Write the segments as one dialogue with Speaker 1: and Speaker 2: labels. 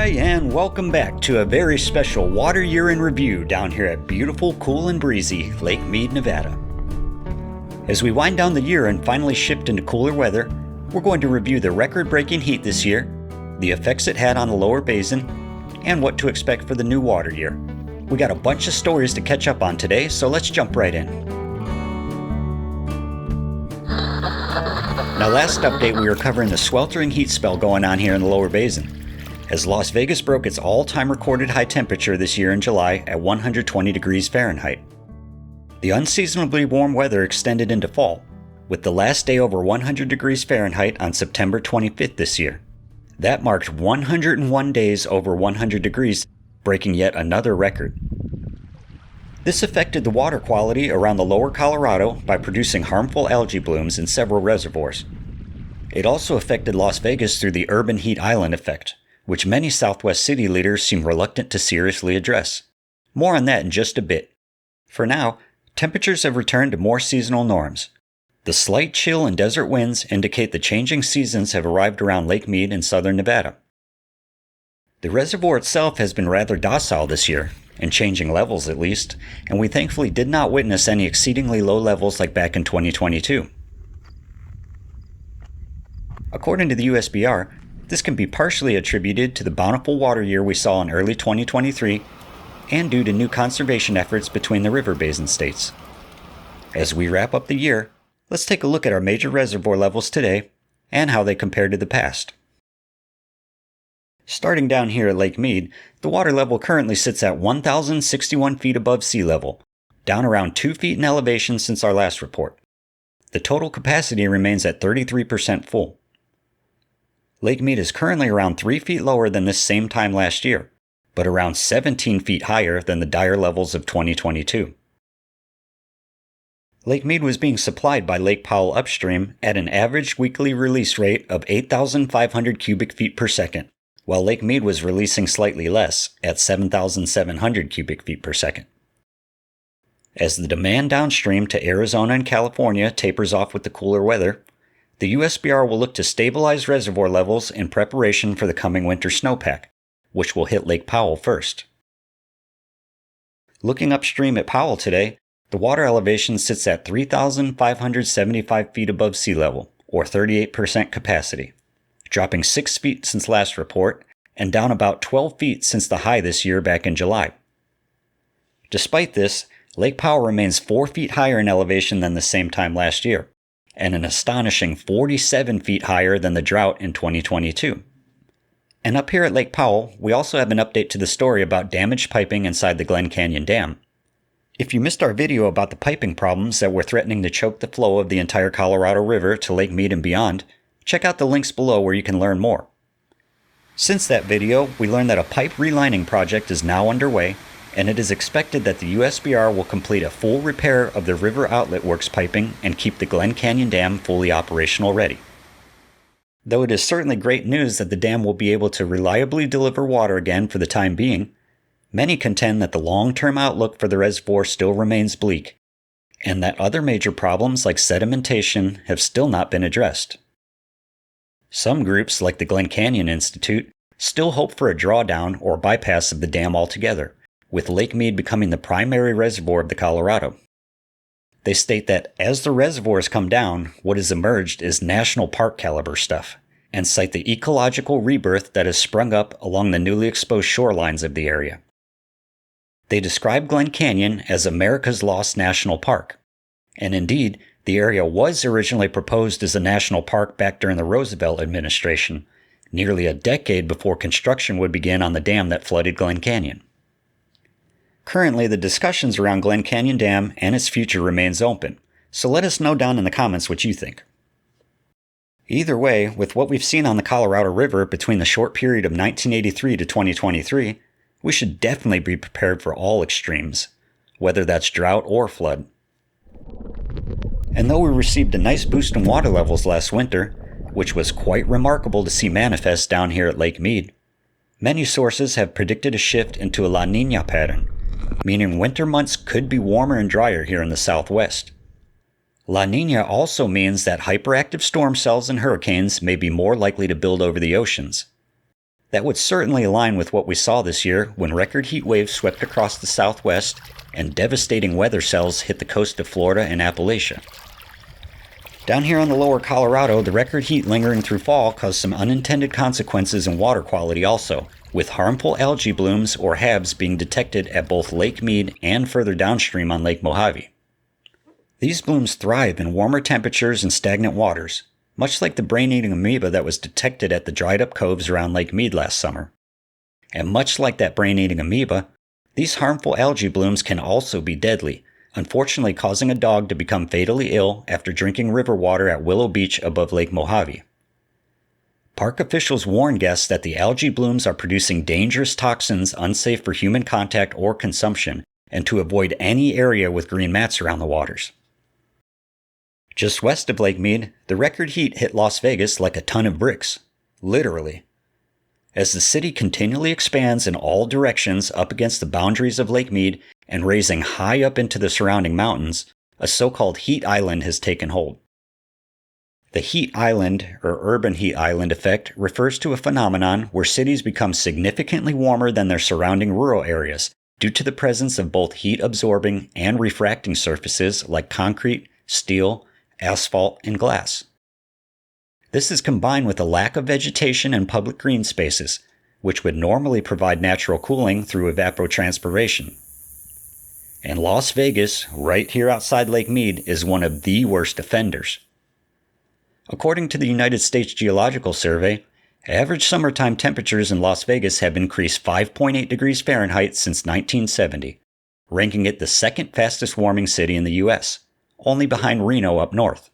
Speaker 1: Hi, and welcome back to a very special water year in review down here at beautiful, cool, and breezy Lake Mead, Nevada. As we wind down the year and finally shift into cooler weather, we're going to review the record-breaking heat this year, the effects it had on the lower basin, and what to expect for the new water year. We got a bunch of stories to catch up on today, so let's jump right in. Now, last update we were covering the sweltering heat spell going on here in the lower basin, as Las Vegas broke its all-time recorded high temperature this year in July at 120 degrees Fahrenheit. The unseasonably warm weather extended into fall, with the last day over 100 degrees Fahrenheit on September 25th this year. That marked 101 days over 100 degrees, breaking yet another record. This affected the water quality around the lower Colorado by producing harmful algae blooms in several reservoirs. It also affected Las Vegas through the urban heat island effect, which many Southwest city leaders seem reluctant to seriously address. More on that in just a bit. For now, temperatures have returned to more seasonal norms. The slight chill and desert winds indicate the changing seasons have arrived around Lake Mead in southern Nevada. The reservoir itself has been rather docile this year, in changing levels at least, and we thankfully did not witness any exceedingly low levels like back in 2022. According to the USBR, this can be partially attributed to the bountiful water year we saw in early 2023 and due to new conservation efforts between the river basin states. As we wrap up the year, let's take a look at our major reservoir levels today and how they compare to the past. Starting down here at Lake Mead, the water level currently sits at 1,061 feet above sea level, down around 2 feet in elevation since our last report. The total capacity remains at 33% full. Lake Mead is currently around 3 feet lower than this same time last year, but around 17 feet higher than the dire levels of 2022. Lake Mead was being supplied by Lake Powell upstream at an average weekly release rate of 8,500 cubic feet per second, while Lake Mead was releasing slightly less at 7,700 cubic feet per second. As the demand downstream to Arizona and California tapers off with the cooler weather, the USBR will look to stabilize reservoir levels in preparation for the coming winter snowpack, which will hit Lake Powell first. Looking upstream at Powell today, the water elevation sits at 3,575 feet above sea level, or 38% capacity, dropping 6 feet since last report and down about 12 feet since the high this year back in July. Despite this, Lake Powell remains 4 feet higher in elevation than the same time last year, and an astonishing 47 feet higher than the drought in 2022. And up here at Lake Powell, we also have an update to the story about damaged piping inside the Glen Canyon Dam. If you missed our video about the piping problems that were threatening to choke the flow of the entire Colorado River to Lake Mead and beyond, check out the links below where you can learn more. Since that video, we learned that a pipe relining project is now underway, and it is expected that the USBR will complete a full repair of the River Outlet Works piping and keep the Glen Canyon Dam fully operational ready. Though it is certainly great news that the dam will be able to reliably deliver water again for the time being, many contend that the long-term outlook for the reservoir still remains bleak, and that other major problems like sedimentation have still not been addressed. Some groups, like the Glen Canyon Institute, still hope for a drawdown or bypass of the dam altogether, with Lake Mead becoming the primary reservoir of the Colorado. They state that as the reservoirs come down, what has emerged is national park caliber stuff, and cite the ecological rebirth that has sprung up along the newly exposed shorelines of the area. They describe Glen Canyon as America's Lost National Park, and indeed, the area was originally proposed as a national park back during the Roosevelt administration, nearly a decade before construction would begin on the dam that flooded Glen Canyon. Currently, the discussions around Glen Canyon Dam and its future remains open, so let us know down in the comments what you think. Either way, with what we've seen on the Colorado River between the short period of 1983 to 2023, we should definitely be prepared for all extremes, whether that's drought or flood. And though we received a nice boost in water levels last winter, which was quite remarkable to see manifest down here at Lake Mead, many sources have predicted a shift into a La Niña pattern, meaning winter months could be warmer and drier here in the southwest. La Niña also means that hyperactive storm cells and hurricanes may be more likely to build over the oceans. That would certainly align with what we saw this year when record heat waves swept across the Southwest and devastating weather cells hit the coast of Florida and Appalachia. Down here on the lower Colorado, the record heat lingering through fall caused some unintended consequences in water quality also, with harmful algae blooms or HABs being detected at both Lake Mead and further downstream on Lake Mojave. These blooms thrive in warmer temperatures and stagnant waters, much like the brain-eating amoeba that was detected at the dried-up coves around Lake Mead last summer. And much like that brain-eating amoeba, these harmful algae blooms can also be deadly, unfortunately causing a dog to become fatally ill after drinking river water at Willow Beach above Lake Mojave. Park officials warn guests that the algae blooms are producing dangerous toxins unsafe for human contact or consumption, and to avoid any area with green mats around the waters. Just west of Lake Mead, the record heat hit Las Vegas like a ton of bricks. Literally. As the city continually expands in all directions up against the boundaries of Lake Mead and raising high up into the surrounding mountains, a so-called heat island has taken hold. The heat island, or urban heat island effect, refers to a phenomenon where cities become significantly warmer than their surrounding rural areas due to the presence of both heat-absorbing and refracting surfaces like concrete, steel, asphalt, and glass. This is combined with a lack of vegetation and public green spaces, which would normally provide natural cooling through evapotranspiration. And Las Vegas, right here outside Lake Mead, is one of the worst offenders. According to the United States Geological Survey, average summertime temperatures in Las Vegas have increased 5.8 degrees Fahrenheit since 1970, ranking it the second fastest warming city in the U.S., only behind Reno up north.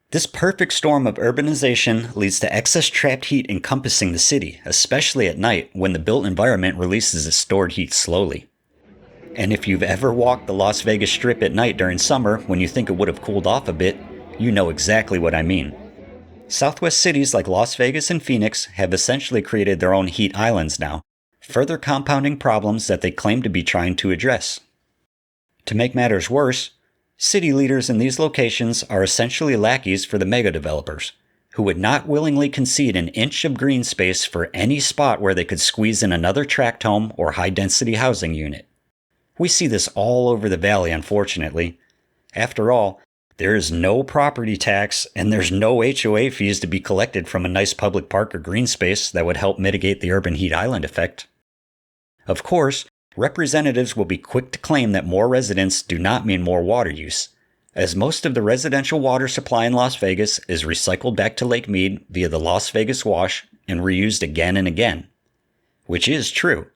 Speaker 1: This perfect storm of urbanization leads to excess trapped heat encompassing the city, especially at night when the built environment releases its stored heat slowly. And if you've ever walked the Las Vegas Strip at night during summer when you think it would have cooled off a bit, you know exactly what I mean. Southwest cities like Las Vegas and Phoenix have essentially created their own heat islands now, further compounding problems that they claim to be trying to address. To make matters worse, city leaders in these locations are essentially lackeys for the mega developers, who would not willingly concede an inch of green space for any spot where they could squeeze in another tract home or high-density housing unit. We see this all over the valley, unfortunately. After all, there is no property tax and there's no HOA fees to be collected from a nice public park or green space that would help mitigate the urban heat island effect. Of course, representatives will be quick to claim that more residents do not mean more water use, as most of the residential water supply in Las Vegas is recycled back to Lake Mead via the Las Vegas Wash and reused again and again. Which is true.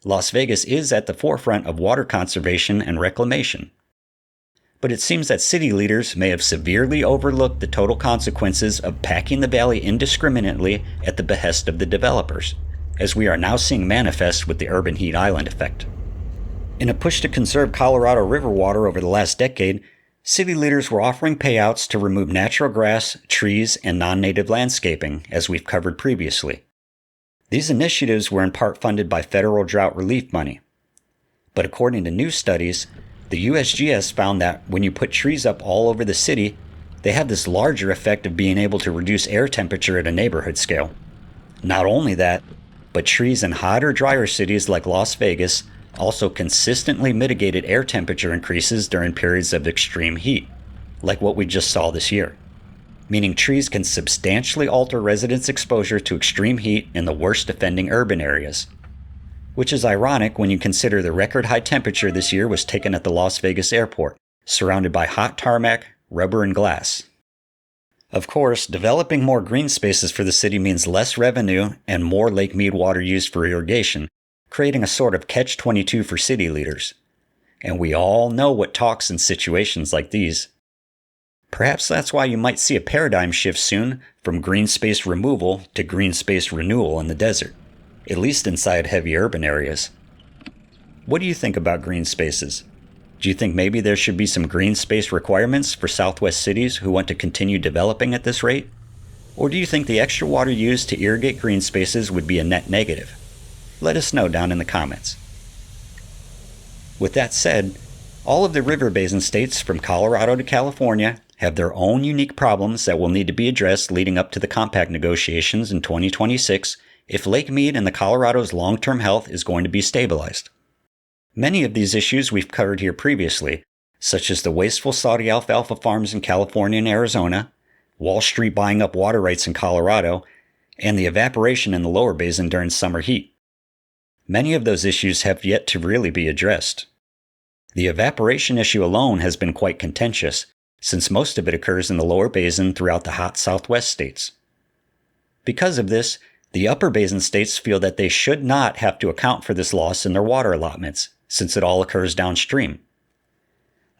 Speaker 1: Las Vegas is at the forefront of water conservation and reclamation. But it seems that city leaders may have severely overlooked the total consequences of packing the valley indiscriminately at the behest of the developers, as we are now seeing manifest with the urban heat island effect. In a push to conserve Colorado River water over the last decade, city leaders were offering payouts to remove natural grass, trees, and non-native landscaping, as we've covered previously. These initiatives were in part funded by federal drought relief money. But according to new studies, the USGS found that when you put trees up all over the city, they have this larger effect of being able to reduce air temperature at a neighborhood scale. Not only that, but trees in hotter, drier cities like Las Vegas also consistently mitigated air temperature increases during periods of extreme heat, like what we just saw this year. Meaning trees can substantially alter residents' exposure to extreme heat in the worst offending urban areas. Which is ironic when you consider the record high temperature this year was taken at the Las Vegas airport, surrounded by hot tarmac, rubber, and glass. Of course, developing more green spaces for the city means less revenue and more Lake Mead water used for irrigation, creating a sort of catch-22 for city leaders. And we all know what talks in situations like these. Perhaps that's why you might see a paradigm shift soon from green space removal to green space renewal in the desert, at least inside heavy urban areas. What do you think about green spaces? Do you think maybe there should be some green space requirements for Southwest cities who want to continue developing at this rate? Or do you think the extra water used to irrigate green spaces would be a net negative? Let us know down in the comments. With that said, all of the river basin states from Colorado to California have their own unique problems that will need to be addressed leading up to the compact negotiations in 2026 if Lake Mead and the Colorado's long-term health is going to be stabilized. Many of these issues we've covered here previously, such as the wasteful Saudi alfalfa farms in California and Arizona, Wall Street buying up water rights in Colorado, and the evaporation in the lower basin during summer heat. Many of those issues have yet to really be addressed. The evaporation issue alone has been quite contentious, since most of it occurs in the lower basin throughout the hot Southwest states. Because of this, the upper basin states feel that they should not have to account for this loss in their water allotments, since it all occurs downstream.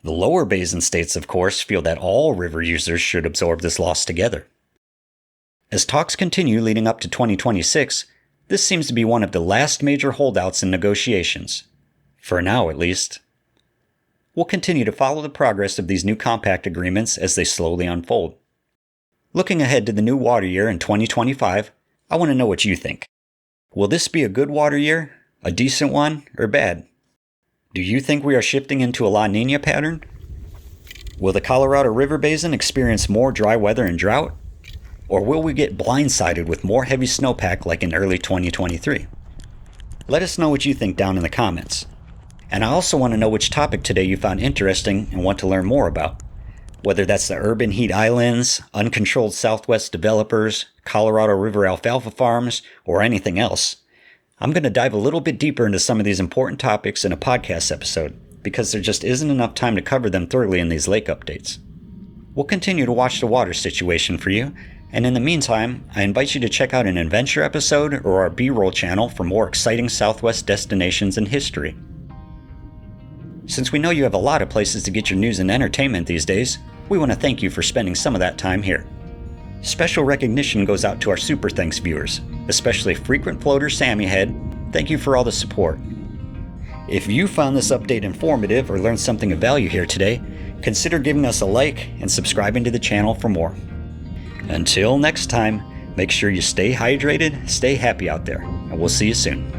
Speaker 1: The lower basin states, of course, feel that all river users should absorb this loss together. As talks continue leading up to 2026, this seems to be one of the last major holdouts in negotiations. For now, at least. We'll continue to follow the progress of these new compact agreements as they slowly unfold. Looking ahead to the new water year in 2025, I want to know what you think. Will this be a good water year, a decent one, or bad? Do you think we are shifting into a La Niña pattern? Will the Colorado River Basin experience more dry weather and drought? Or will we get blindsided with more heavy snowpack like in early 2023? Let us know what you think down in the comments. And I also want to know which topic today you found interesting and want to learn more about. Whether that's the urban heat islands, uncontrolled Southwest developers, Colorado River alfalfa farms, or anything else. I'm going to dive a little bit deeper into some of these important topics in a podcast episode, because there just isn't enough time to cover them thoroughly in these lake updates. We'll continue to watch the water situation for you, and in the meantime, I invite you to check out an adventure episode or our B-roll channel for more exciting Southwest destinations and history. Since we know you have a lot of places to get your news and entertainment these days, we want to thank you for spending some of that time here. Special recognition goes out to our Super Thanks viewers, especially frequent floater Sammy Head. Thank you for all the support. If you found this update informative or learned something of value here today, consider giving us a like and subscribing to the channel for more. Until next time, make sure you stay hydrated, stay happy out there, and we'll see you soon.